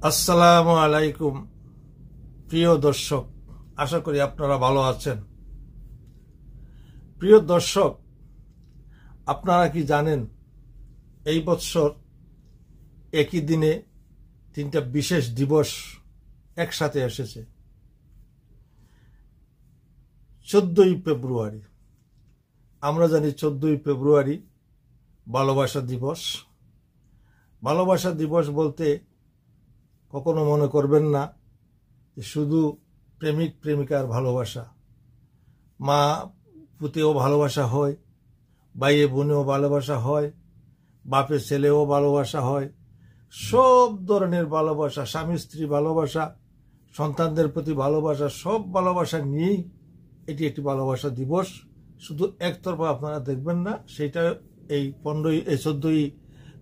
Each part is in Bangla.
আসসালামু আলাইকুম প্রিয় দর্শক, আশা করি আপনারা ভালো আছেন। প্রিয় দর্শক, আপনারা কি জানেন এই বছর একই দিনে তিনটা বিশেষ দিবস একসাথে এসেছে। 14ই ফেব্রুয়ারি, আমরা জানি 14ই ফেব্রুয়ারি ভালোবাসা দিবস। ভালোবাসা দিবস বলতে কখনো মনে করবেন না যে শুধু প্রেমিক প্রেমিকার ভালোবাসা। মা পুতেও ভালোবাসা হয়, ভাইয়ে বোনেও ভালোবাসা হয়, বাপে ছেলেও ভালোবাসা হয়, সব ধরনের ভালোবাসা, স্বামী স্ত্রী ভালোবাসা, সন্তানদের প্রতি ভালোবাসা, সব ভালোবাসা নিয়েই এটি একটি ভালোবাসা দিবস। শুধু একতরফা আপনারা দেখবেন না, সেটা এই 14ই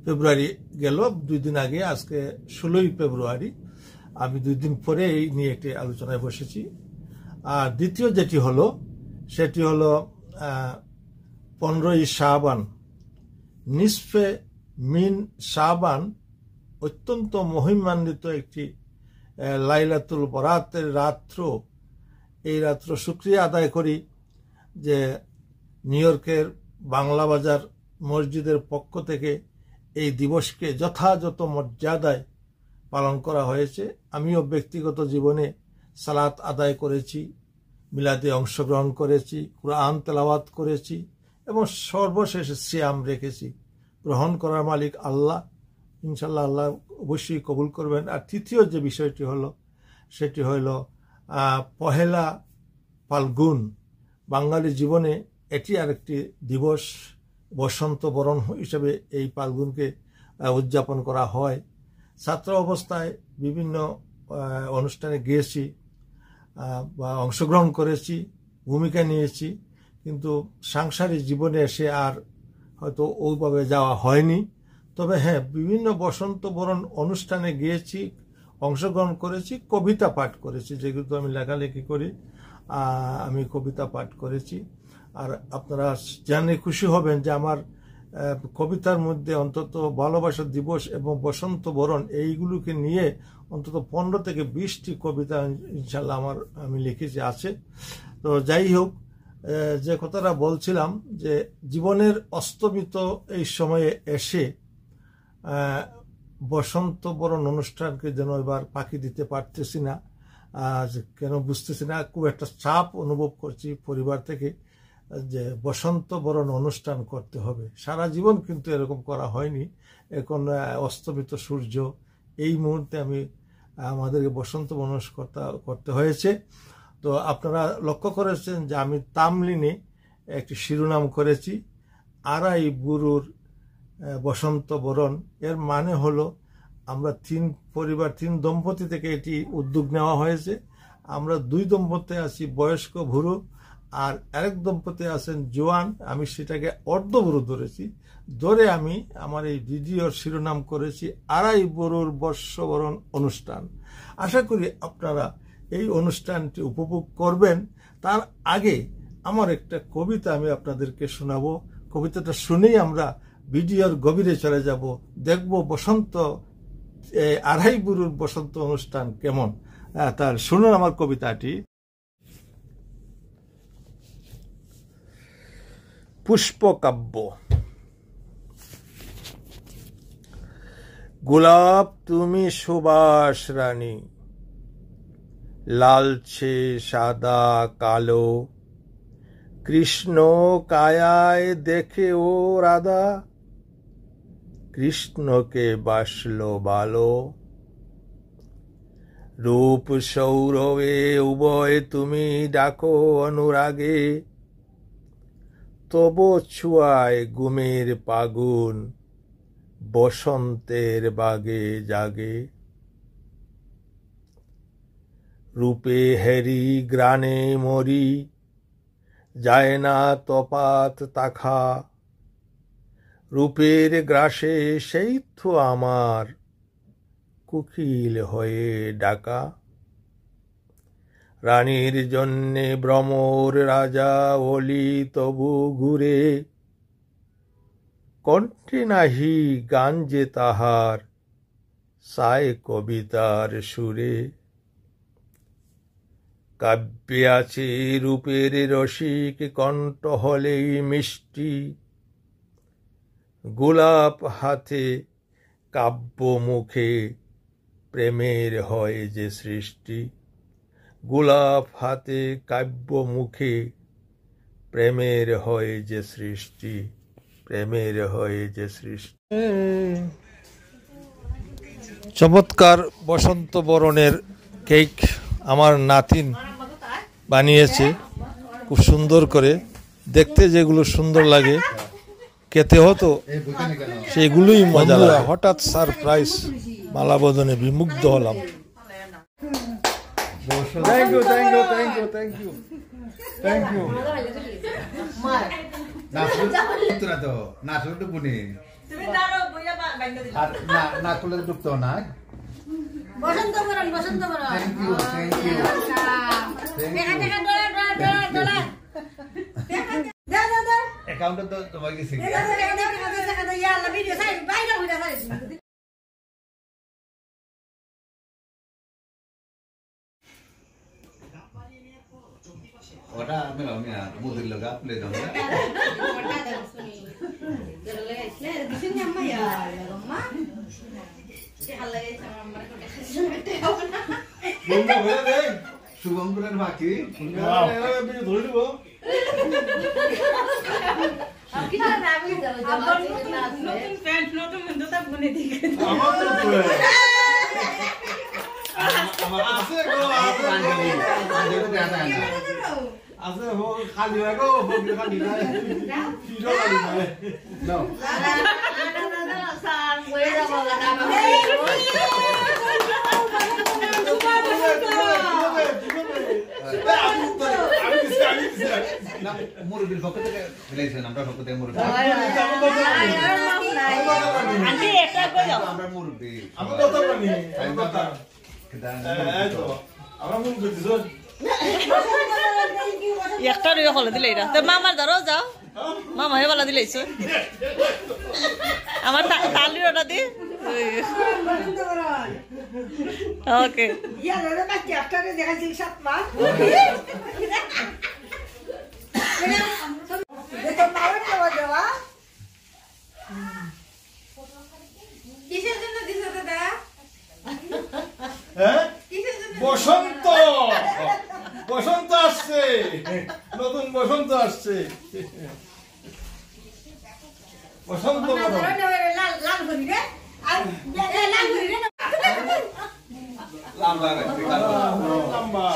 ফেব্রুয়ারি গেল, 2 দিন আগে, আজকে 16ই ফেব্রুয়ারি। আমি 2 দিন পরে এই নিয়ে একটি আলোচনায় বসেছি। আর দ্বিতীয় যেটি হলো সেটি হলো 15ই শাবান, নিসফে মিন শাবান, অত্যন্ত মহিমান্বিত একটি লাইলাতুল বরাতের রাত্র। এই রাত্র শুকরিয়া আদায় করি যে নিউ ইয়র্কের বাংলা বাজার মসজিদের পক্ষ থেকে এই দিবসকে যথাযথ মর্যাদায় পালন করা হয়েছে। আমিও ব্যক্তিগত জীবনে সালাত আদায় করেছি, মিলাদে অংশগ্রহণ করেছি, কুরআন তেলাওয়াত করেছি এবং সর্বশেষে সিয়াম রেখেছি। গ্রহণ করার মালিক আল্লাহ, ইনশাল্লাহ আল্লাহ অবশ্যই কবুল করবেন। আর তৃতীয় যে বিষয়টি হলো সেটি হইল পহেলা ফাল্গুন। বাঙালি জীবনে এটি আরেকটি দিবস, বসন্ত বরণ হিসেবে এই ফাল্গুনকে উদযাপন করা হয়। ছাত্র অবস্থায় বিভিন্ন অনুষ্ঠানে গিয়েছি বা অংশগ্রহণ করেছি, ভূমিকা নিয়েছি, কিন্তু সাংসারিক জীবনে এসে আর হয়তো ওইভাবে যাওয়া হয়নি। তবে হ্যাঁ, বিভিন্ন বসন্ত বরণ অনুষ্ঠানে গিয়েছি, অংশগ্রহণ করেছি, কবিতা পাঠ করেছি, যেগুলো আমি লেখালেখি করি, আমি কবিতা পাঠ করেছি। আর আপনারা জানে খুশি হবেন যে আমার কবিতার মধ্যে অন্তত ভালোবাসা দিবস এবং বসন্ত বরণ এইগুলোকে নিয়ে অন্তত 15 থেকে 20টি কবিতা ইনশাল্লাহ আমি লিখেছি, আছে। তো যাই হোক, যে কথাটা বলছিলাম যে জীবনের অস্তমিত এই সময়ে এসে বসন্ত বরণ অনুষ্ঠানকে যেন এবার ফাঁকি দিতে পারতেছি না। কেন বুঝতেছি না, খুব একটা চাপ অনুভব করছি পরিবার থেকে যে বসন্ত বরণ অনুষ্ঠান করতে হবে। সারা জীবন কিন্তু এরকম করা হয়নি। এখন অস্তমিত সূর্য, এই মুহূর্তে আমাদেরকে বসন্ত বরণ করতে হয়েছে। তো আপনারা লক্ষ্য করেছেন যে আমি তামলিনে একটি শিরোনাম করেছি, আড়াই বুরুর বসন্ত বরণ। এর মানে হলো আমরা 3 দম্পতি থেকে এটি উদ্যোগ নেওয়া হয়েছে। আমরা 2 দম্পতি আছি বয়স্ক ভুরু, আর আরেক দম্পতি আছেন জোয়ান। আমি সেটাকে অর্ধবুরু ধরেছি, ধরে আমি আমার এই ভিডিওর শিরোনাম করেছি আড়াই বরুর বর্ষবরণ অনুষ্ঠান। আশা করি আপনারা এই অনুষ্ঠানটি উপভোগ করবেন। তার আগে আমার একটা কবিতা আমি আপনাদেরকে শোনাবো। কবিতাটা শুনেই আমরা ভিডিওর গভীরে চলে যাব, দেখব বসন্ত আড়াই বরুর বসন্ত অনুষ্ঠান কেমন। তার শুনুন আমার কবিতাটি। পুষ্পকাব্য। গোলাপ তুমি সুবাস রানী, লালচে সাদা কালো, কৃষ্ণ কায়ায় দেখে ও রাধা, কৃষ্ণকে বাসলো ভালো। রূপ সৌরভে উভয় তুমি ডাকো অনুরাগে, তব ছুয়ায় গুমের পাগুন বসন্তের বাগে জাগে। রূপে হেরি গ্রানে মরি, যায় না তপাত তাখা, রূপের গ্রাসে সেই তো আমার কুকিল হয়ে ডাকা। রানীর জন্যে ভ্রমর রাজা ওলি তবু ঘুরে, কণ্ঠে নাহি গান যে তাহার সায় কবিতার সুরে। কাব্যে আছে রূপের রসিক কণ্ঠ হলেই মিষ্টি, গোলাপ হাতে কাব্য মুখে প্রেমের হয় যে সৃষ্টি। গোলাপ হাতে কাব্য মুখে প্রেমের হয় যে সৃষ্টি, প্রেমের হয় যে সৃষ্টি। চমৎকার বসন্ত বরণের কেক আমার নাতিন বানিয়েছে, খুব সুন্দর করে। দেখতে যেগুলো সুন্দর লাগে, খেতে হতো সেগুলোই মজা লাগে। হঠাৎ সারপ্রাইজ, মালা বদনে বিমুগ্ধ হলাম। Thank you, thank you, thank you, thank you. Thank you. নাচুর ডুবুনি আর না করলে ডুবতো না। বসন্ত বরণ, বসন্ত বরণ। Thank you, thank you. দেখা দেখা ডলা ডলা ডলা। দাও দাও দাও। অ্যাকাউন্টে তো তোমার গেছে। দেখা দেখা দেখা দেখা দেখা ইয়াল্লা ভিডিও সাইড বাইরে হইরা সাইড। ওটা আমি মুদির লগা প্লে দাও না। ওটা দাও শুনি। দলে এসে দিছেন আম্মা ইয়া আম্মা। সে আল্লাহ এসে আমার কোটে খাইতে হবে না। বন্ধ হয়ে দে। শুভঙ্করের বাকি আমি ধরে নিব। আপনি না নামি দাও জমা না। নতুন প্যান্ট নতুন জুতা বুনে দিকে আমার তো আমার আছে গো, আছে পাঞ্জাবি পাঞ্জাবি দেখাতা না। আছে হো খালি হয় গো, বগলে খালি নাই। ফিরো খালি নাই। নাও না স্যার বইরা যাব না। না মুরবির পক্ষ থেকে ফেলেছেন, আমরা পক্ষ থেকে মুরবি। আন্টি একটা কই দাও আমরা মুরবি। আমার কথা বলি, আমার কথা। এই তো আমরা মন করতেছ। একটা রে হল দিলে এরা তো মামার ধরো যাও, মামা হে বলা দিলেইছো আমার তালির ওটা দি। ওকে ইয়া দাদা কাছে আফটারে দেখাছি 7 মাস। দেখো মাওয়া দেওয়া দেওয়া। কিসের জন্য দিছো দাদা? হ্যাঁ? কিসের জন্য? বসন্ত, বসন্ত আসছে, নতুন বসন্ত আসছে। বসন্ত না বরণ। লাল লাল করি রে। আর লাল করি রে। লাম্বা রাখতে কালো। লম্বা।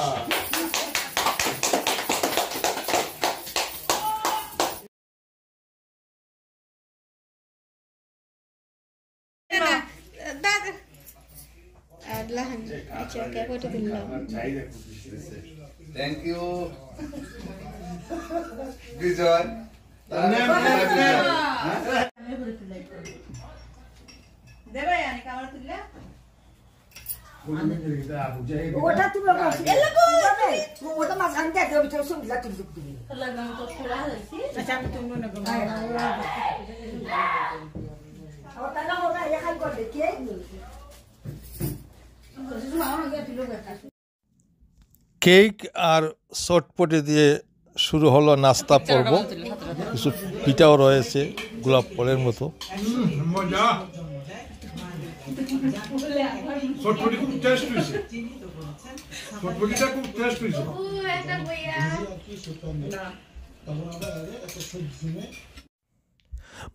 দাদা আল্লাহ আচ্ছা কে কইতে দিলাম। থ্যাংক ইউ বিজয়। দেবে আনি ক্যামেরা তুললে ওটা তুমি ওটা মাছ আনতে দেব তো সব লাগতে দিবি। আচ্ছা আমি তুমি না গো ওটা না ওটা এখান করে কি কেক আর চটপটি দিয়ে শুরু হলো নাস্তা পর্ব। কিছু পিঠাও রয়েছে গোলাপ ফলের মতো। মজা। চটপটি খুব টেস্ট হয়েছে, চটপটিটা খুব টেস্ট হয়েছে।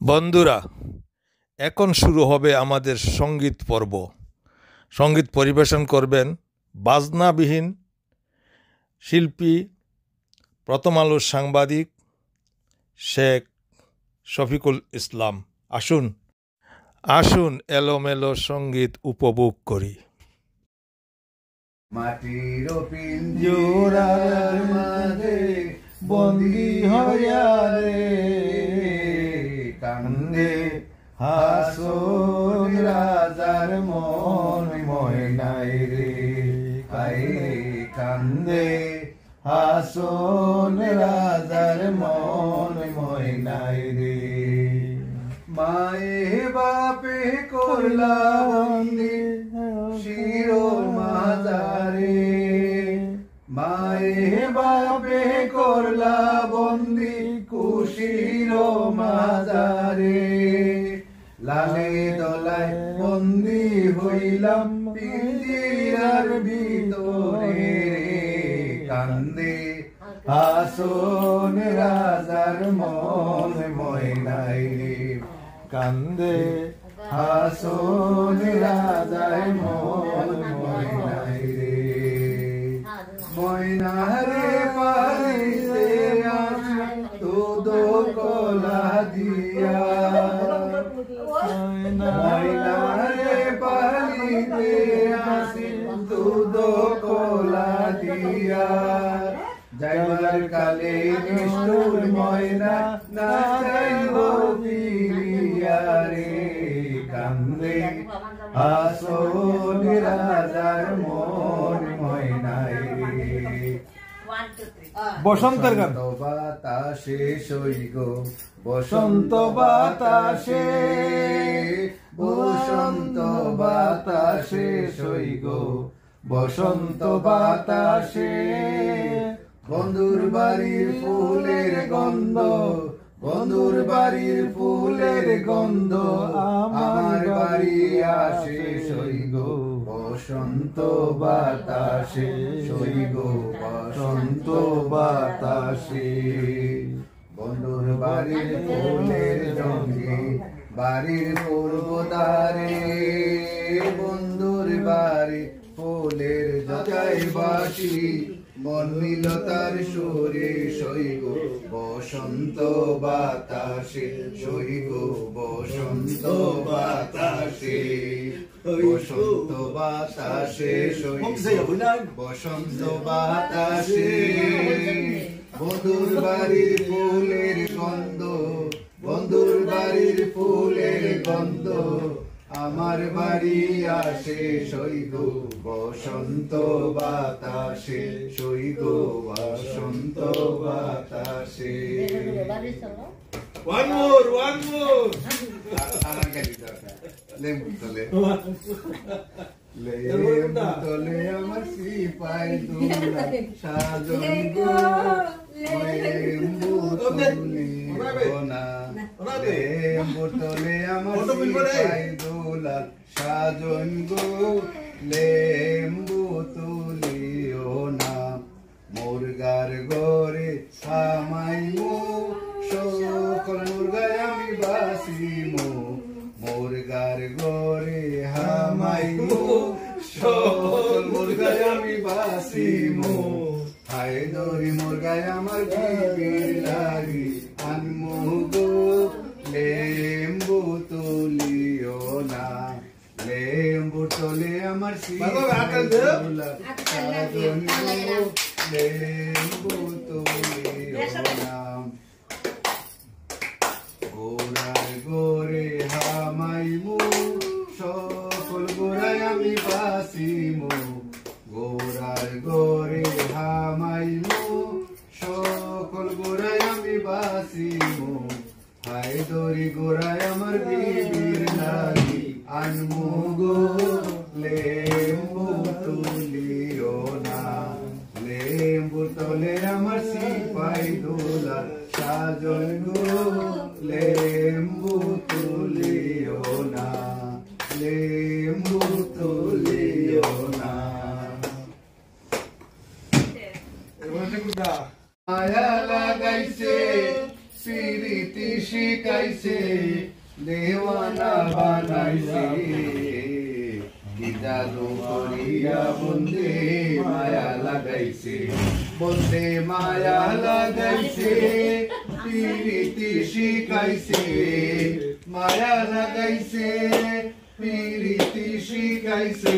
বন্ধুরা, এখন শুরু হবে আমাদের সঙ্গীত পর্ব। সঙ্গীত পরিবেশন করবেন বাজনাবিহীন শিল্পী, প্রথম আলোর সাংবাদিক শেখ শফিকুল ইসলাম। আসুন আসুন এলোমেলো সঙ্গীত উপভোগ করি। মাটির পিঞ্জরার মাঝে বন্দী হইয়া রে কান্দে হাসন রাজার মন ময়নাই রে আইরে কান্দে হাসন রাজার মন ময়নাই রে মায়ে বাপে করলা বন্দী খুশির মাজারে মায়ে বাপে করলা বন্দি খুশির মাজারে লালে দলায় বন্দি হইলাম পিঞ্জিরার ভিতরে কান্দে হাসন রাজার মন ময়নাই রে কান্দে হাসন রাজার মন ময়নাই রে ময়নারে পারিতে আসে দুধ কলা দিয়া ময়নারে পারিতে আসে দুধ কলা দিয়া যাইবার কালে নিষ্ঠুর ময়না না চাইব ফিরিয়া রে কান্দে আসন রাজার মন ময়নাই রে বসন্তের গান বাতাসে সইগ বসন্ত বাতাসে বসন্ত বাতাসে সইগ বসন্ত বাতাসে বন্ধুর বাড়ির ফুলের গন্ধ বন্ধুর বাড়ির ফুলের গন্ধ আমার বাড়ি আসে সইগ বসন্ত বাতাসে সইগ বসন্ত বাতাসে বন্ধুর বাড়ির ফুলের জঙ্গে বাড়ির পূর্ব দ্বারে বন্ধুর বাড়ি ফুলের জগাই বাসি মনমিলতার সুরে সইগ বসন্ত বাতাসে সইগ বসন্ত বাতাসে বসন্ত বাতাসে সইগ বসন্ত বাতাসে বন্ধুর বাড়ির ফুলের গন্ধ বন্ধুর বাড়ির ফুলের গন্ধ আমার বাড়ি আসে সইগ বসন্ত বাতাসে সইগ বসন্ত বাতাসে One more. লেম্বু তলে লেম্বু তলে আমার সিপাই দুলা সাজন গো লেম্বু তুলি না লেম্বু তলে আমার সিপাই দুলা সাজন গো লেম্বু তুলিও না মুরগার গরে সামাইমু সকল মুরগায় আমি বাসিমু মুরগার গরে হামাইমু সকল মুরগায় আমি বাসিমু হায় দরি মুরগায় আমার বিবির লাগি আনমু গো লেম্বু তুলিও না লেম্বু তোলে আমার লেম্বু তুলিও না গোরার গোরে হামাইমু সকল গোরায় আমি বাসিমু গোরার গোরে হামাইমু সকল গোরায় আমি বাসিমু হায় দরি গোরায় আমার বিবির লাগি আনমু গো লেম্বু তুলিও না লেম্বু তোলে আমার সিপাই দোলা সাজন গো লেম্বু তুলিও না লেম্বু তুলিও না মায়া লাগাইছে পিরিতি শিখাইছে দেওয়ানা বানাইছে কি জাদু করিয়া বন্দে মায়া লাগাইছে বন্দে মায়া লাগাইছে পিরিতি শিখাইছে মায়া লাগাইছে পিরিতি শিখাইছে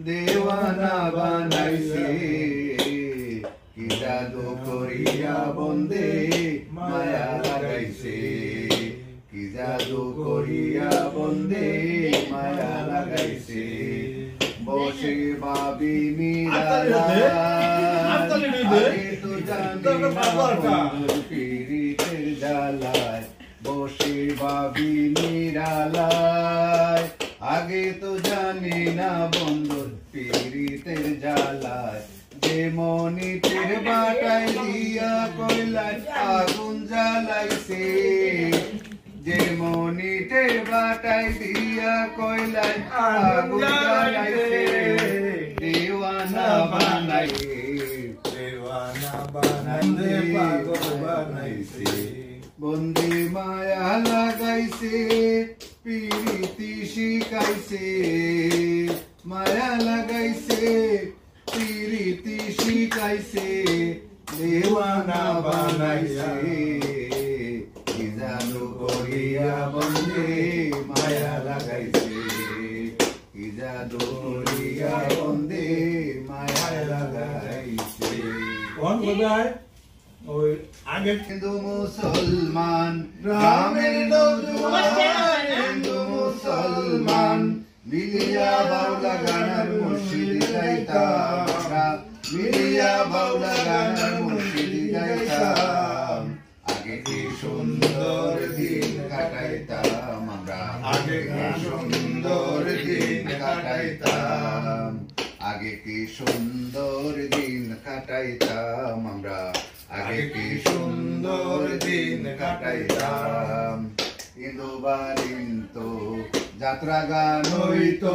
দেওয়ানা বানাইছে কি জাদু করিয়া বন্দে মায়া লাগাইছে কি জাদু করিয়া বন্দে মায়া লাগাইছে বসে ভাবি পিরিতের জ্বালায় বসে ভাবি নিরালায় আগে তো জানি না বন্ধুর পীড়িতের জ্বালায় যে মনিটের বাটায় দিয়া কয়লায় আগুন জ্বালাইছে যে মনিটের বাটায় দিয়া কয়লায় আগুন জ্বালাইছে দেওয়ানা বানাইছে দেওয়ানা বানাইছে পাগল বানাইছে বন্দি মায়া লাগাইছে পীড়িতি শিখাইছে মায়া লাগাইছে পীড়িতি শিখাইছে দেওয়ানা বানাইছে কি জাদু করিয়া বন্দে মায়া লাগাইছে কি জাদু করিয়া বন্দে মায়া লাগাইছে কোন বোঝায় ওই আগে হিন্দু মুসলমান গ্রামের নওজোয়ান হিন্দু মুসলমান মিলিয়া বাউলা গানার মুর্শিদি গাইতাম আমরা মিলিয়া বাউলা গানার মুর্শিদি গাইতাম আগে কি সুন্দর দিন কাটাইতাম আমরা আগে কি সুন্দর দিন কাটাইতাম আগে কি সুন্দর দিন কাটাইতাম আমরা আগে কি সুন্দর দিন কাটাইতাম ইন্দু বারিন্ত যাত্রা গান হইতো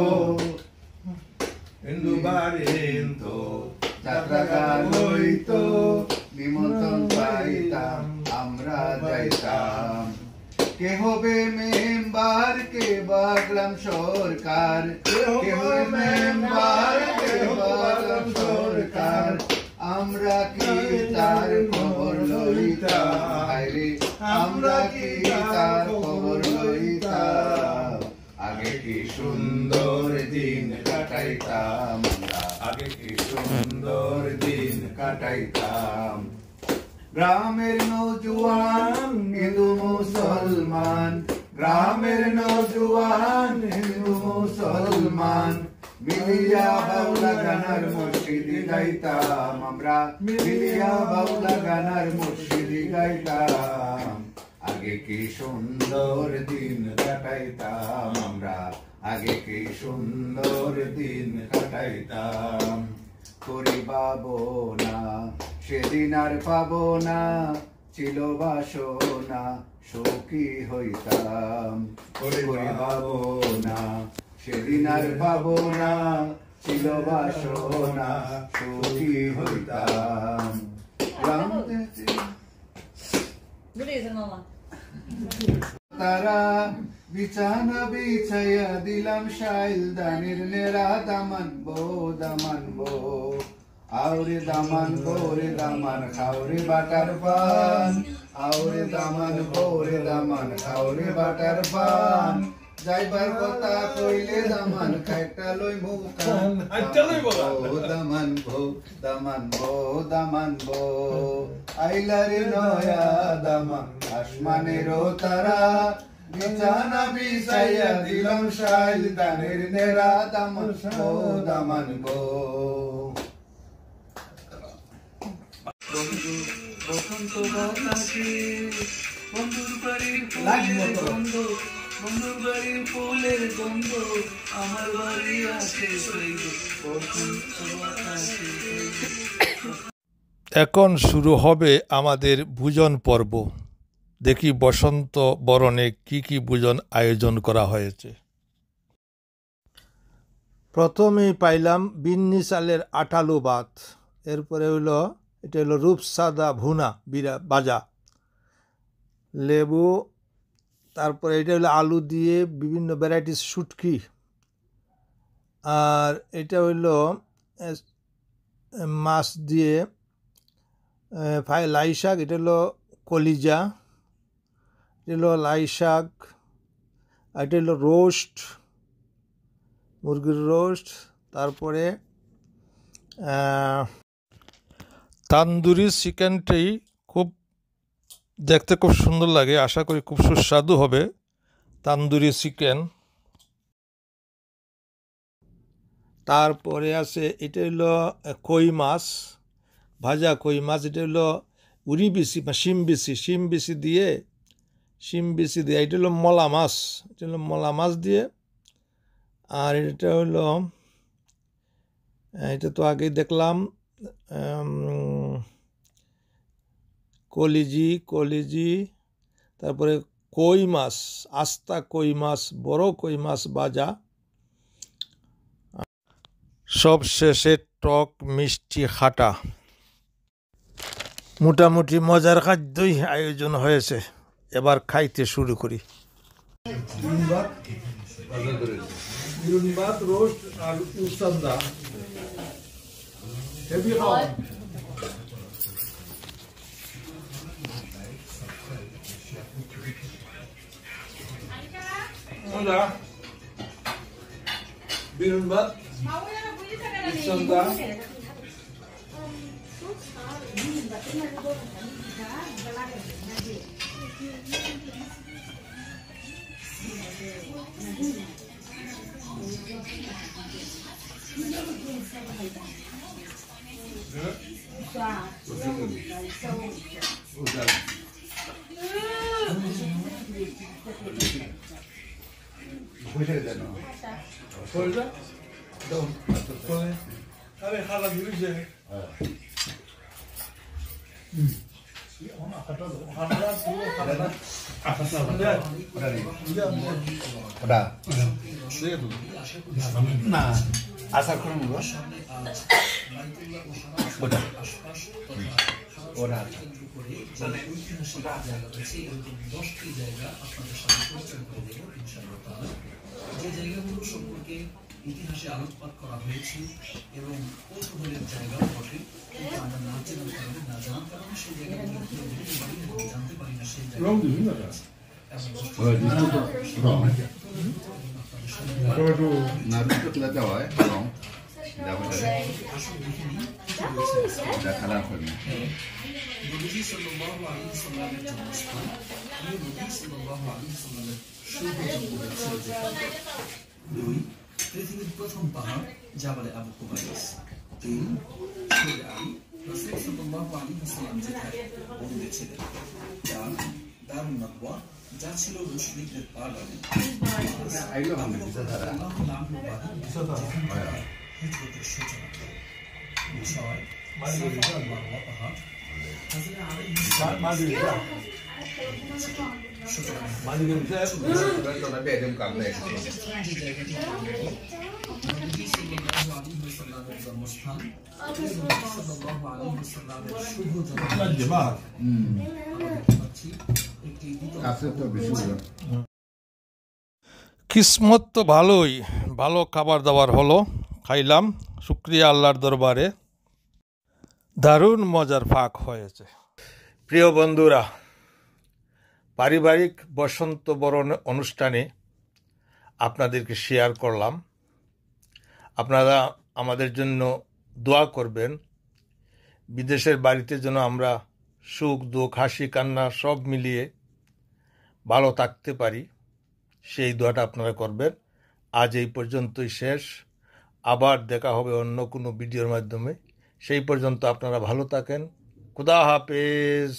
হিন্দু বারিন্ত যাত্রা গান হইতো নিমন্ত্রণ পাইতাম আমরা যাইতাম কে হবে মেম্বার কে বাগলাম সরকার কে হবে মেম্বার কে বাগলাম সরকার আমরা কি তার খবর লইতাম আরে আমরা কি তার খবর লইতাম আগে কি সুন্দর দিন কাটাইতাম আমরা আগে কি সুন্দর দিন কাটাইতাম গ্রামের নওজোয়ান হিন্দু মুসলমান গ্রামের নওজোয়ান হিন্দু মুসলমান মিলিয়া বাউলা গানার মুর্শিদি গাইতাম আমরা মিলিয়া বাউলা গানার মুর্শিদি গাইতাম আগে কি সুন্দর দিন কাটাইতাম আমরা আগে কি সুন্দর দিন কাটাইতাম করি পাবো না সেদিন আর পাবো না ছিল বাসনা সুখী হইতাম করি পাবো না সেদিন আর পাবো না ছিল বাসনা সুখী হইতাম তারা বিছানা বিছাইয়া দিলাম শাইল দানির নেরা দামান বো আউরে দামান রে দামান খাওরে বাটার পান আউরে দামান রে দামান খাওরে বাটার পান যাইবার কথা কইলে দামান খাইটা লই মুখান দামান বো আইলারে নয়া দামান আসমানের তারা বিছানা বিছাইয়া দিলাম শাইল দানের নেরা দামান বো বসন্ত বাতাসে বন্ধুর বাড়ির ফুলের গন্ধ বন্ধুর বাড়ির ফুলের গন্ধ আমার বাড়ি আছে বসন্ত বাতাসে। এখন শুরু হবে আমাদের ভোজন পর্ব। দেখি বসন্ত বরণে কি কি ভোজন আয়োজন করা হয়েছে। প্রথমেই পাইলাম বিন্নি চালের আটালু ভাত, এরপরে এটা হলো রূপসাদা ভুনা বাজা, লেবু, তারপরে এটা হলো আলু দিয়ে বিভিন্ন ভ্যারাইটিস শুটকি, আর এটা হইলো মাছ দিয়ে লাই শাক, এটা হলো কলিজা, এটা হলো লাই শাক, আর এটা হলো রোস্ট, মুরগির রোস্ট, তারপরে তান্দুরি চিকেনটাই খুব দেখতে খুব সুন্দর লাগে, আশা করি খুব সুস্বাদু হবে তান্দুরি চিকেন। তারপরে আছে এটা হলো কই মাছ, ভাজা কই মাছ, এটা হলো উড়ি বিচি বা শিম বিচি দিয়ে এটা হলো মলা মাছ, এটা হলো মলা মাছ দিয়ে আর এটা হলো, এটা তো আগেই দেখলাম, কলিজি, তারপরে কই মাছ, আস্তা কই মাছ, বড় কই মাছ ভাজা, সব শেষে টক মিষ্টি খাটা। মোটামুটি মজার খাদ্যই আয়োজন হয়েছে। এবার খাইতে শুরু করি। ভাত, রোস্ট আর উসান্দা হেভি খাওয়া। বিরুন ভাত, উসান্দা, আরে খালা দিয়েছে না আশা করুন ওটা ওরা যে জায়গাগুলো সম্পর্কে ইতিহাসে আলোকপাত করা হয়েছে এবং কৌতূহলের জায়গাও বটে, কিন্তু আমরা না জানার কারণে, না জানার কারণে সেই জায়গাগুলো জানতে পারি না। সেই পৃথিবীর প্রথম পাহাড় জাবালে আবু কুবাইস। 3 রাসূল সাল্লাল্লাহু আলাইহি ওয়াসাল্লাম যেখানে বন্দী ছিলেন। 4 দারুন নাদওয়া, যা ছিল মুশরিকদের পার্লামেন্ট। হিজরতের সূচনা। 6 মারওয়া পাহাড়, হযরত আলী কিসমত তো ভালোই, ভালো খাবার দাবার হলো, খাইলাম, শুকরিয়া আল্লাহর দরবারে। দারুণ মজার ফাঁক হয়েছে। প্রিয় বন্ধুরা, পারিবারিক বসন্ত বরণ অনুষ্ঠানে আপনাদেরকে শেয়ার করলাম। আপনারা আমাদের জন্য দোয়া করবেন, বিদেশের বাড়িতে যেন আমরা সুখ দুঃখ হাসি কান্না সব মিলিয়ে ভালো থাকতে পারি, সেই দোয়াটা আপনারা করবেন। আজ এই পর্যন্তই শেষ, আবার দেখা হবে অন্য কোনো ভিডিওর মাধ্যমে। সেই পর্যন্ত আপনারা ভালো থাকেন। খুদা হাফেজ।